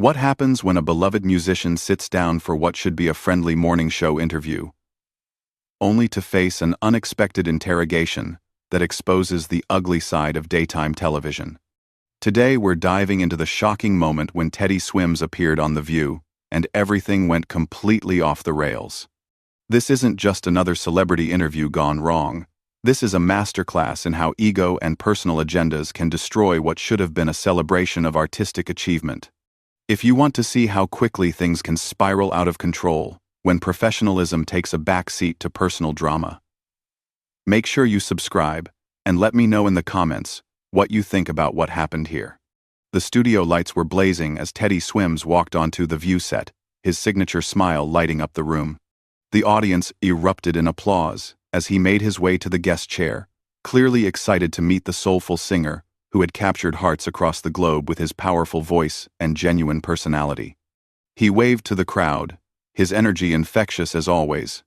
What happens when a beloved musician sits down for what should be a friendly morning show interview, only to face an unexpected interrogation that exposes the ugly side of daytime television? Today we're diving into the shocking moment when Teddy Swims appeared on The View, and everything went completely off the rails. This isn't just another celebrity interview gone wrong. This is a masterclass in how ego and personal agendas can destroy what should have been a celebration of artistic achievement. If you want to see how quickly things can spiral out of control when professionalism takes a backseat to personal drama, make sure you subscribe and let me know in the comments what you think about what happened here. The studio lights were blazing as Teddy Swims walked onto the View set, his signature smile lighting up the room. The audience erupted in applause as he made his way to the guest chair, clearly excited to meet the soulful singer who had captured hearts across the globe with his powerful voice and genuine personality. He waved to the crowd, his energy infectious as always.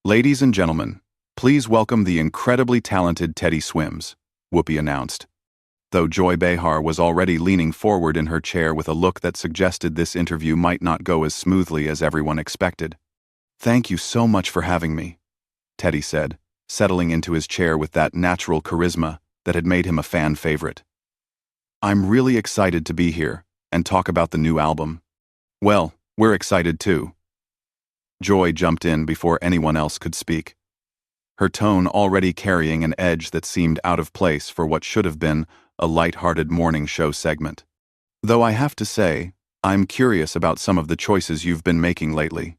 "Ladies and gentlemen, please welcome the incredibly talented Teddy Swims," Whoopi announced, though Joy Behar was already leaning forward in her chair with a look that suggested this interview might not go as smoothly as everyone expected. "Thank you so much for having me," Teddy said, settling into his chair with that natural charisma that had made him a fan favorite. "I'm really excited to be here and talk about the new album." "Well, we're excited too." Joy jumped in before anyone else could speak, her tone already carrying an edge that seemed out of place for what should have been a light-hearted morning show segment. "Though I have to say, I'm curious about some of the choices you've been making lately."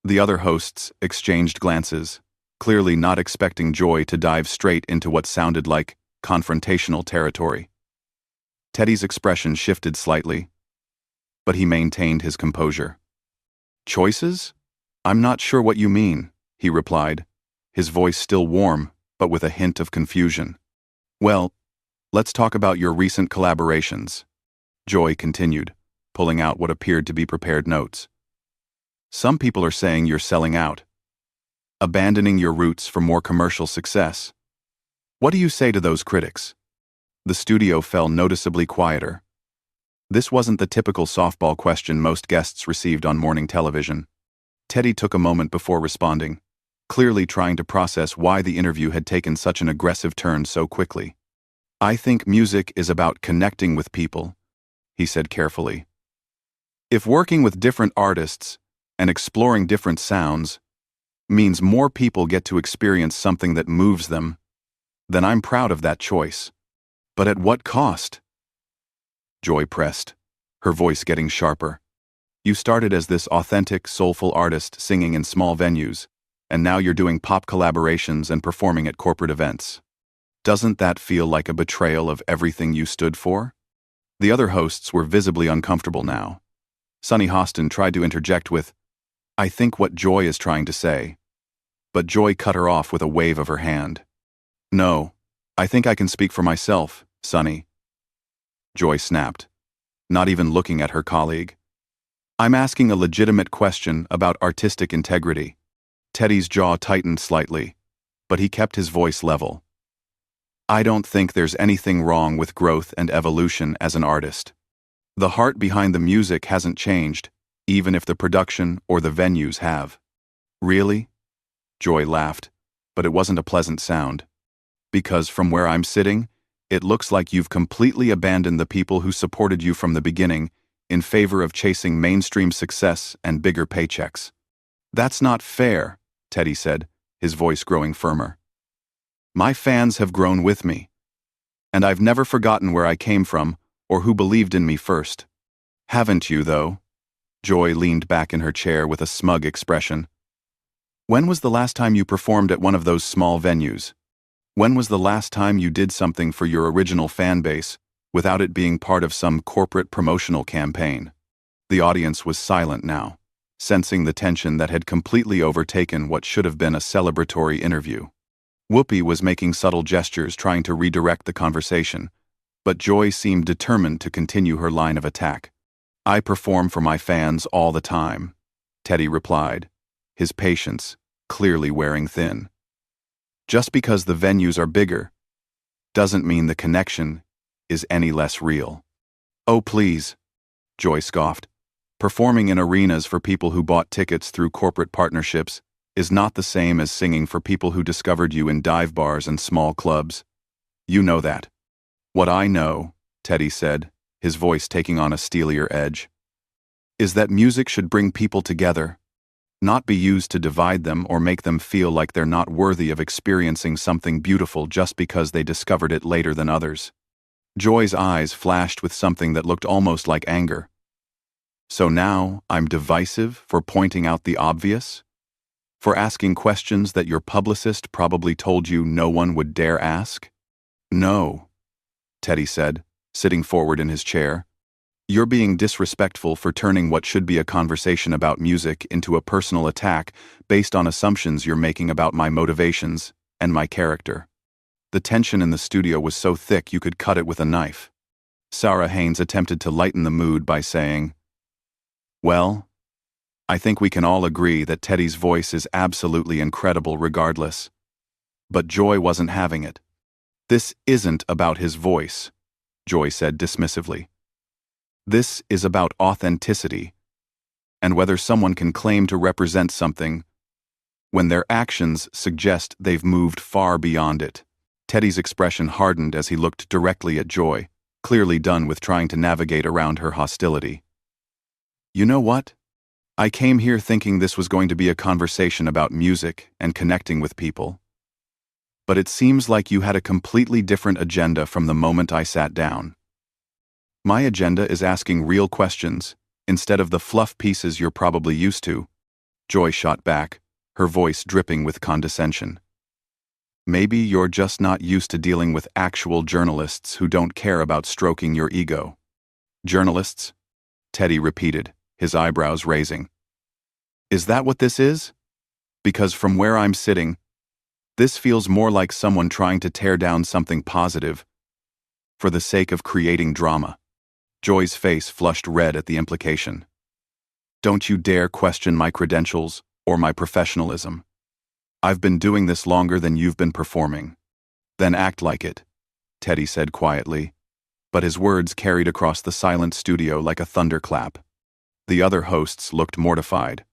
The other hosts exchanged glances, clearly not expecting Joy to dive straight into what sounded like confrontational territory. Teddy's expression shifted slightly, but he maintained his composure. "Choices? I'm not sure what you mean," he replied, his voice still warm, but with a hint of confusion. "Well, let's talk about your recent collaborations," Joy continued, pulling out what appeared to be prepared notes. "Some people are saying you're selling out, abandoning your roots for more commercial success. What do you say to those critics?" The studio fell noticeably quieter. This wasn't the typical softball question most guests received on morning television. Teddy took a moment before responding, clearly trying to process why the interview had taken such an aggressive turn so quickly. "I think music is about connecting with people," he said carefully. "If working with different artists and exploring different sounds means more people get to experience something that moves them, then I'm proud of that choice. But at what cost?" Joy pressed, her voice getting sharper. "You started as this authentic, soulful artist singing in small venues, and now you're doing pop collaborations and performing at corporate events. Doesn't that feel like a betrayal of everything you stood for?" The other hosts were visibly uncomfortable now. Sunny Hostin tried to interject with, "I think what Joy is trying to say," but Joy cut her off with a wave of her hand. "No, I think I can speak for myself, Sunny," Joy snapped, not even looking at her colleague. "I'm asking a legitimate question about artistic integrity." Teddy's jaw tightened slightly, but he kept his voice level. "I don't think there's anything wrong with growth and evolution as an artist. The heart behind the music hasn't changed, even if the production or the venues have." "Really?" Joy laughed, but it wasn't a pleasant sound. "Because from where I'm sitting, it looks like you've completely abandoned the people who supported you from the beginning in favor of chasing mainstream success and bigger paychecks." "That's not fair," Teddy said, his voice growing firmer. "My fans have grown with me, and I've never forgotten where I came from or who believed in me first." "Haven't you, though?" Joy leaned back in her chair with a smug expression. "When was the last time you performed at one of those small venues? When was the last time you did something for your original fan base without it being part of some corporate promotional campaign?" The audience was silent now, sensing the tension that had completely overtaken what should have been a celebratory interview. Whoopi was making subtle gestures trying to redirect the conversation, but Joy seemed determined to continue her line of attack. "I perform for my fans all the time," Teddy replied, his patience clearly wearing thin. "Just because the venues are bigger doesn't mean the connection is any less real." "Oh, please," Joy scoffed, Performing in arenas for people who bought tickets through corporate partnerships is not the same as singing for people who discovered you in dive bars and small clubs. You know that. What I know, Teddy said, his voice taking on a steelier edge, is that music should bring people together, not be used to divide them or make them feel like they're not worthy of experiencing something beautiful just because they discovered it later than others. Joy's eyes flashed with something that looked almost like anger. So now I'm divisive for pointing out the obvious? For asking questions that your publicist probably told you no one would dare ask? No, Teddy said, sitting forward in his chair. You're being disrespectful for turning what should be a conversation about music into a personal attack based on assumptions you're making about my motivations and my character. The tension in the studio was so thick you could cut it with a knife. Sarah Haynes attempted to lighten the mood by saying, "Well, I think we can all agree that Teddy's voice is absolutely incredible regardless." But Joy wasn't having it. "This isn't about his voice," Joy said dismissively. "This is about authenticity, and whether someone can claim to represent something when their actions suggest they've moved far beyond it." Teddy's expression hardened as he looked directly at Joy, clearly done with trying to navigate around her hostility. "You know what? I came here thinking this was going to be a conversation about music and connecting with people. But it seems like you had a completely different agenda from the moment I sat down. My agenda is asking real questions, instead of the fluff pieces you're probably used to." Joy shot back, her voice dripping with condescension. "Maybe you're just not used to dealing with actual journalists who don't care about stroking your ego." "Journalists?" Teddy repeated, his eyebrows raising. "Is that what this is? Because from where I'm sitting, this feels more like someone trying to tear down something positive for the sake of creating drama." Joy's face flushed red at the implication. "Don't you dare question my credentials or my professionalism. I've been doing this longer than you've been performing." "Then act like it," Teddy said quietly, but his words carried across the silent studio like a thunderclap. The other hosts looked mortified.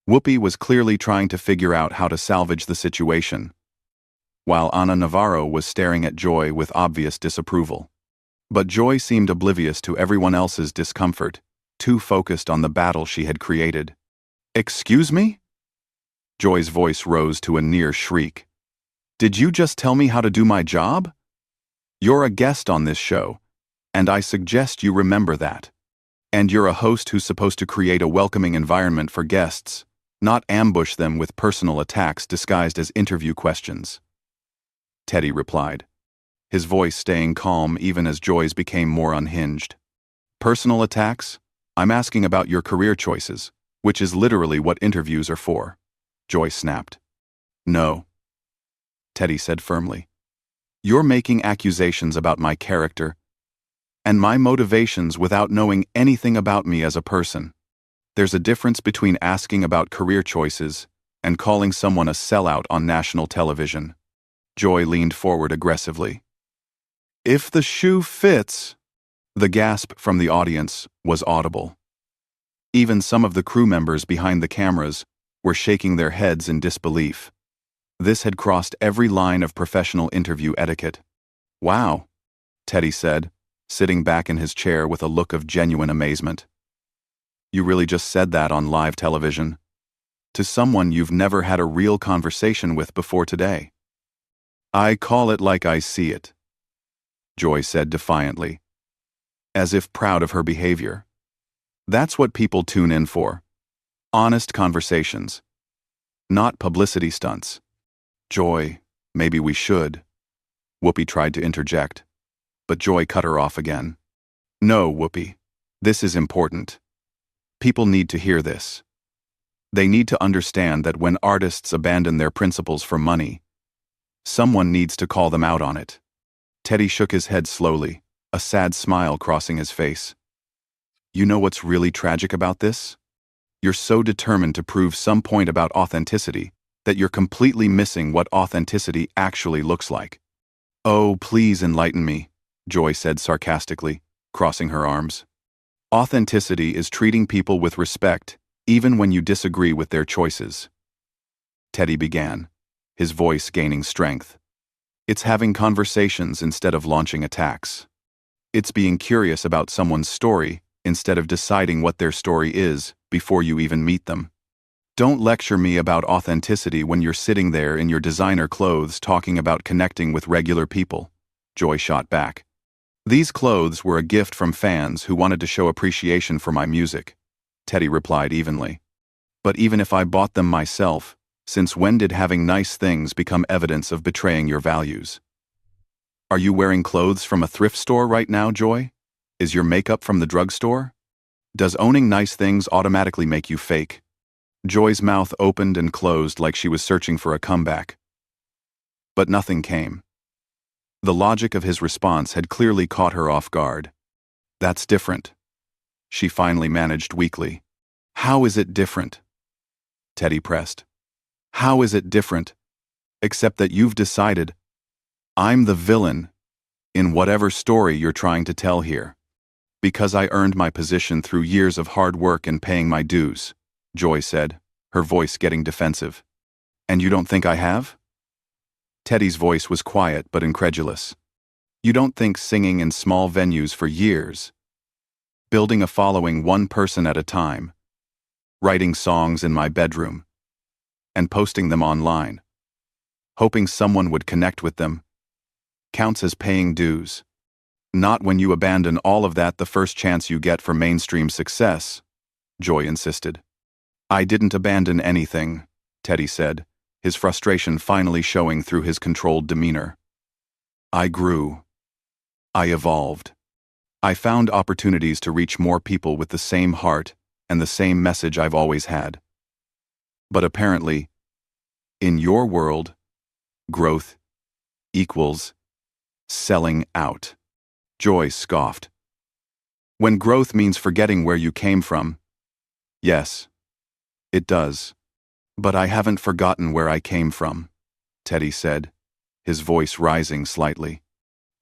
Whoopi was clearly trying to figure out how to salvage the situation, while Ana Navarro was staring at Joy with obvious disapproval. But Joy seemed oblivious to everyone else's discomfort, too focused on the battle she had created. "Excuse me?" Joy's voice rose to a near shriek. "Did you just tell me how to do my job? You're a guest on this show, and I suggest you remember that. And you're a host who's supposed to create a welcoming environment for guests, not ambush them with personal attacks disguised as interview questions." Teddy replied, his voice staying calm even as Joy's became more unhinged. "Personal attacks? I'm asking about your career choices, which is literally what interviews are for," Joy snapped. "No," Teddy said firmly. "You're making accusations about my character and my motivations without knowing anything about me as a person. There's a difference between asking about career choices and calling someone a sellout on national television." Joy leaned forward aggressively. "If the shoe fits," the gasp from the audience was audible. Even some of the crew members behind the cameras were shaking their heads in disbelief. This had crossed every line of professional interview etiquette. "Wow," Teddy said, sitting back in his chair with a look of genuine amazement. "You really just said that on live television? To someone you've never had a real conversation with before today?" "I call it like I see it," Joy said defiantly, as if proud of her behavior. "That's what people tune in for. Honest conversations, not publicity stunts." "Joy, maybe we should," Whoopi tried to interject, but Joy cut her off again. "No, Whoopi, this is important. People need to hear this. They need to understand that when artists abandon their principles for money, someone needs to call them out on it." Teddy shook his head slowly, a sad smile crossing his face. "You know what's really tragic about this? You're so determined to prove some point about authenticity that you're completely missing what authenticity actually looks like." "Oh, please enlighten me," Joy said sarcastically, crossing her arms. Authenticity is treating people with respect, even when you disagree with their choices. Teddy began, his voice gaining strength. It's having conversations instead of launching attacks. It's being curious about someone's story instead of deciding what their story is before you even meet them. Don't lecture me about authenticity when you're sitting there in your designer clothes talking about connecting with regular people, Joy shot back. These clothes were a gift from fans who wanted to show appreciation for my music, Teddy replied evenly. But even if I bought them myself, since when did having nice things become evidence of betraying your values? Are you wearing clothes from a thrift store right now, Joy? Is your makeup from the drugstore? Does owning nice things automatically make you fake? Joy's mouth opened and closed like she was searching for a comeback. But nothing came. The logic of his response had clearly caught her off guard. That's different, she finally managed weakly. How is it different? Teddy pressed. How is it different? Except that you've decided I'm the villain in whatever story you're trying to tell here. Because I earned my position through years of hard work and paying my dues, Joy said, her voice getting defensive. And you don't think I have? Teddy's voice was quiet but incredulous. You don't think singing in small venues for years, building a following one person at a time, writing songs in my bedroom, and posting them online, hoping someone would connect with them, counts as paying dues? Not when you abandon all of that the first chance you get for mainstream success, Joy insisted. I didn't abandon anything, Teddy said, his frustration finally showing through his controlled demeanor. I grew. I evolved. I found opportunities to reach more people with the same heart and the same message I've always had. But apparently, in your world, growth equals selling out. Joy scoffed. When growth means forgetting where you came from, yes, it does. But I haven't forgotten where I came from, Teddy said, his voice rising slightly.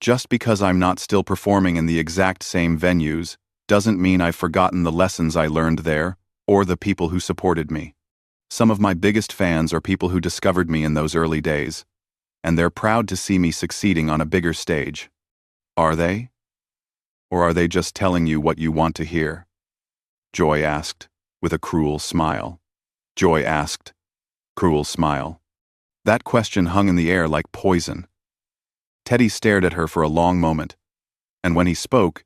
Just because I'm not still performing in the exact same venues doesn't mean I've forgotten the lessons I learned there or the people who supported me. Some of my biggest fans are people who discovered me in those early days, and they're proud to see me succeeding on a bigger stage. Are they? Or are they just telling you what you want to hear? Joy asked, with a cruel smile. Joy asked, cruel smile. That question hung in the air like poison. Teddy stared at her for a long moment, and when he spoke,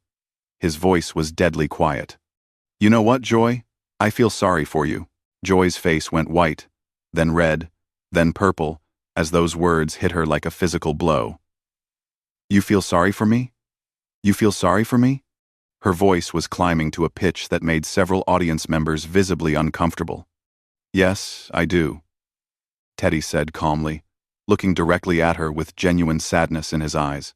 his voice was deadly quiet. You know what, Joy? I feel sorry for you. Joy's face went white, then red, then purple, as those words hit her like a physical blow. You feel sorry for me? You feel sorry for me? Her voice was climbing to a pitch that made several audience members visibly uncomfortable. Yes, I do, Teddy said calmly, looking directly at her with genuine sadness in his eyes.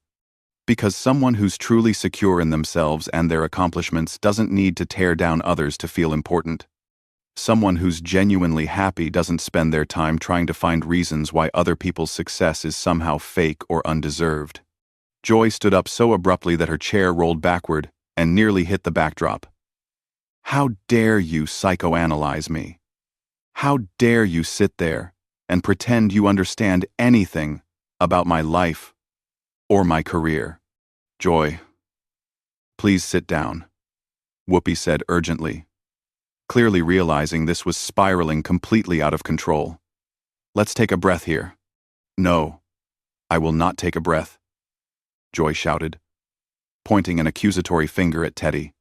Because someone who's truly secure in themselves and their accomplishments doesn't need to tear down others to feel important. Someone who's genuinely happy doesn't spend their time trying to find reasons why other people's success is somehow fake or undeserved. Joy stood up so abruptly that her chair rolled backward and nearly hit the backdrop. How dare you psychoanalyze me? How dare you sit there and pretend you understand anything about my life or my career? Joy, please sit down, Whoopi said urgently, clearly realizing this was spiraling completely out of control. Let's take a breath here. No, I will not take a breath, Joy shouted, pointing an accusatory finger at Teddy.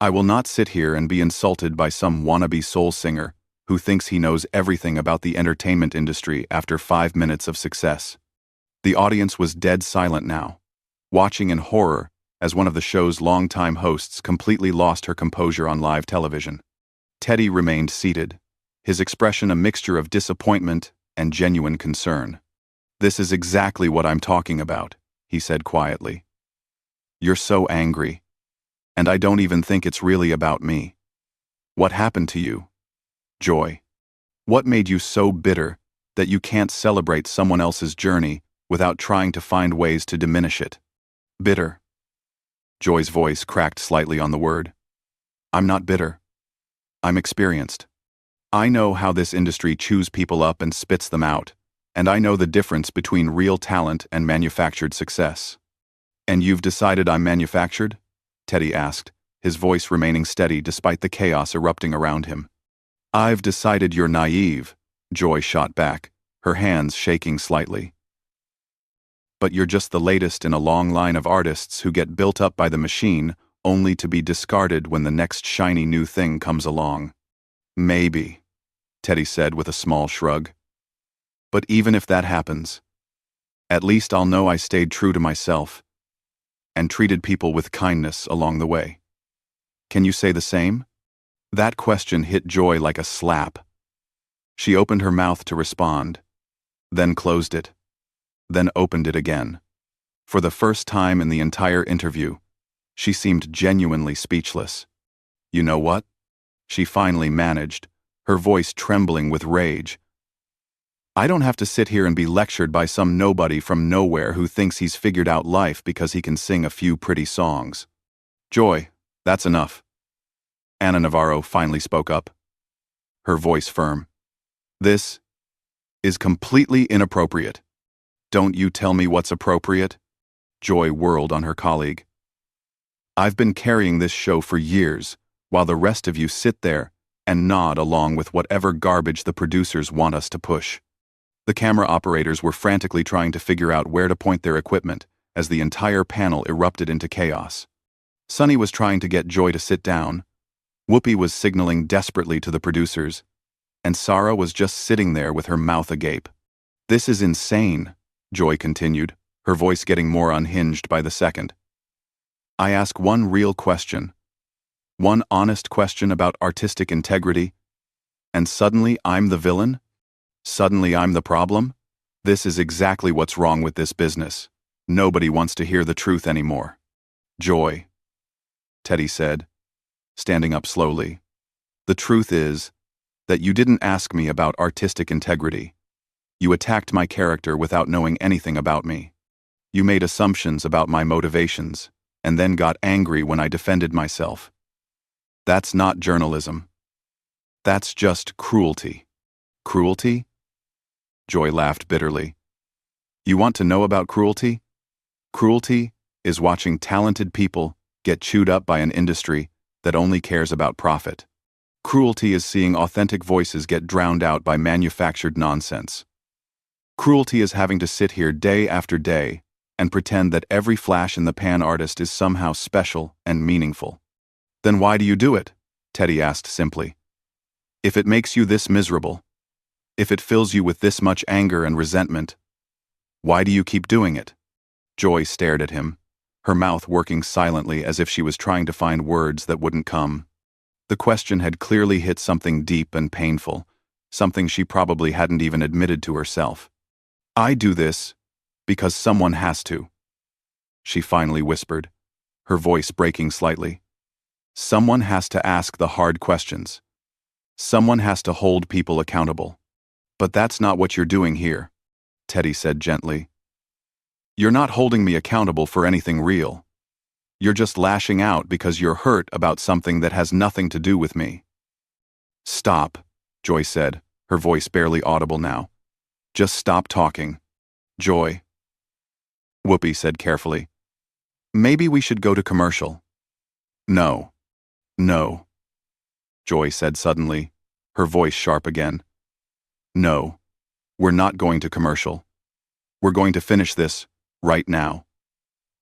I will not sit here and be insulted by some wannabe soul singer who thinks he knows everything about the entertainment industry after 5 minutes of success. The audience was dead silent now, watching in horror as one of the show's longtime hosts completely lost her composure on live television. Teddy remained seated, his expression a mixture of disappointment and genuine concern. This is exactly what I'm talking about, he said quietly. You're so angry, and I don't even think it's really about me. What happened to you, Joy? What made you so bitter that you can't celebrate someone else's journey without trying to find ways to diminish it? Bitter. Joy's voice cracked slightly on the word. I'm not bitter. I'm experienced. I know how this industry chews people up and spits them out, and I know the difference between real talent and manufactured success. And you've decided I'm manufactured? Teddy asked, his voice remaining steady despite the chaos erupting around him. I've decided you're naive, Joy shot back, her hands shaking slightly. But you're just the latest in a long line of artists who get built up by the machine only to be discarded when the next shiny new thing comes along. Maybe, Teddy said with a small shrug. But even if that happens, at least I'll know I stayed true to myself and treated people with kindness along the way. Can you say the same? That question hit Joy like a slap. She opened her mouth to respond, then closed it, then opened it again. For the first time in the entire interview, she seemed genuinely speechless. You know what? She finally managed, her voice trembling with rage. I don't have to sit here and be lectured by some nobody from nowhere who thinks he's figured out life because he can sing a few pretty songs. Joy, that's enough. Ana Navarro finally spoke up, her voice firm. This is completely inappropriate. Don't you tell me what's appropriate? Joy whirled on her colleague. I've been carrying this show for years, while the rest of you sit there and nod along with whatever garbage the producers want us to push. The camera operators were frantically trying to figure out where to point their equipment as the entire panel erupted into chaos. Sunny was trying to get Joy to sit down, Whoopi was signaling desperately to the producers, and Sarah was just sitting there with her mouth agape. This is insane, Joy continued, her voice getting more unhinged by the second. I ask one real question, one honest question about artistic integrity, and suddenly I'm the villain? Suddenly I'm the problem? This is exactly what's wrong with this business. Nobody wants to hear the truth anymore. Joy, Teddy said, standing up slowly. The truth is that you didn't ask me about artistic integrity. You attacked my character without knowing anything about me. You made assumptions about my motivations, and then got angry when I defended myself. That's not journalism. That's just cruelty. Cruelty? Joy laughed bitterly. You want to know about cruelty? Cruelty is watching talented people get chewed up by an industry that only cares about profit. Cruelty is seeing authentic voices get drowned out by manufactured nonsense. Cruelty is having to sit here day after day and pretend that every flash in the pan artist is somehow special and meaningful. Then why do you do it? Teddy asked simply. If it makes you this miserable, if it fills you with this much anger and resentment, why do you keep doing it? Joy stared at him, her mouth working silently as if she was trying to find words that wouldn't come. The question had clearly hit something deep and painful, something she probably hadn't even admitted to herself. I do this because someone has to, she finally whispered, her voice breaking slightly. Someone has to ask the hard questions. Someone has to hold people accountable. But that's not what you're doing here, Teddy said gently. You're not holding me accountable for anything real. You're just lashing out because you're hurt about something that has nothing to do with me. Stop, Joy said, her voice barely audible now. Just stop talking. Joy. Whoopi said carefully. Maybe we should go to commercial. No. No. Joy said suddenly, her voice sharp again. No. We're not going to commercial. We're going to finish this, right now.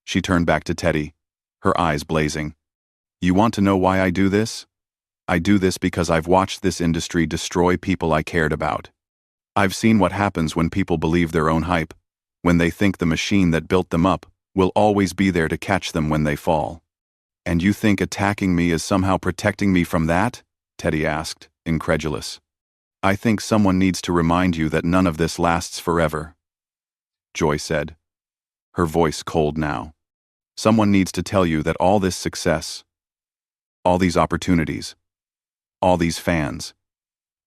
She turned back to Teddy, her eyes blazing. You want to know why I do this? I do this because I've watched this industry destroy people I cared about. I've seen what happens when people believe their own hype, when they think the machine that built them up will always be there to catch them when they fall. And you think attacking me is somehow protecting me from that? Teddy asked, incredulous. I think someone needs to remind you that none of this lasts forever, Joy said, her voice cold now. Someone needs to tell you that all this success, all these opportunities, all these fans,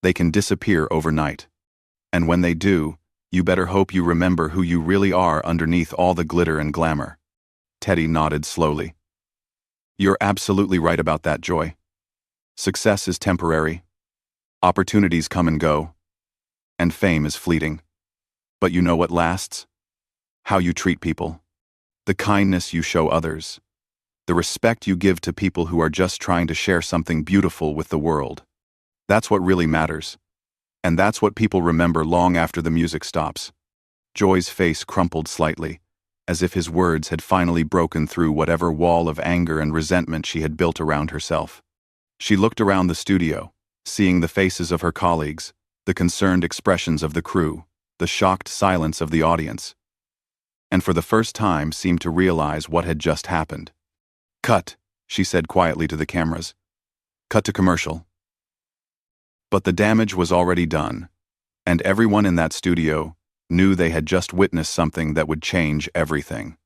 they can disappear overnight. And when they do, you better hope you remember who you really are underneath all the glitter and glamour. Teddy nodded slowly. You're absolutely right about that, Joy. Success is temporary, opportunities come and go, and fame is fleeting. But you know what lasts? How you treat people, the kindness you show others, the respect you give to people who are just trying to share something beautiful with the world. That's what really matters. And that's what people remember long after the music stops. Joy's face crumpled slightly, as if his words had finally broken through whatever wall of anger and resentment she had built around herself. She looked around the studio, seeing the faces of her colleagues, the concerned expressions of the crew, the shocked silence of the audience, and for the first time seemed to realize what had just happened. "Cut," she said quietly to the cameras. "Cut to commercial." But the damage was already done, and everyone in that studio knew they had just witnessed something that would change everything.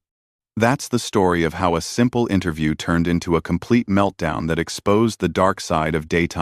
That's the story of how a simple interview turned into a complete meltdown that exposed the dark side of daytime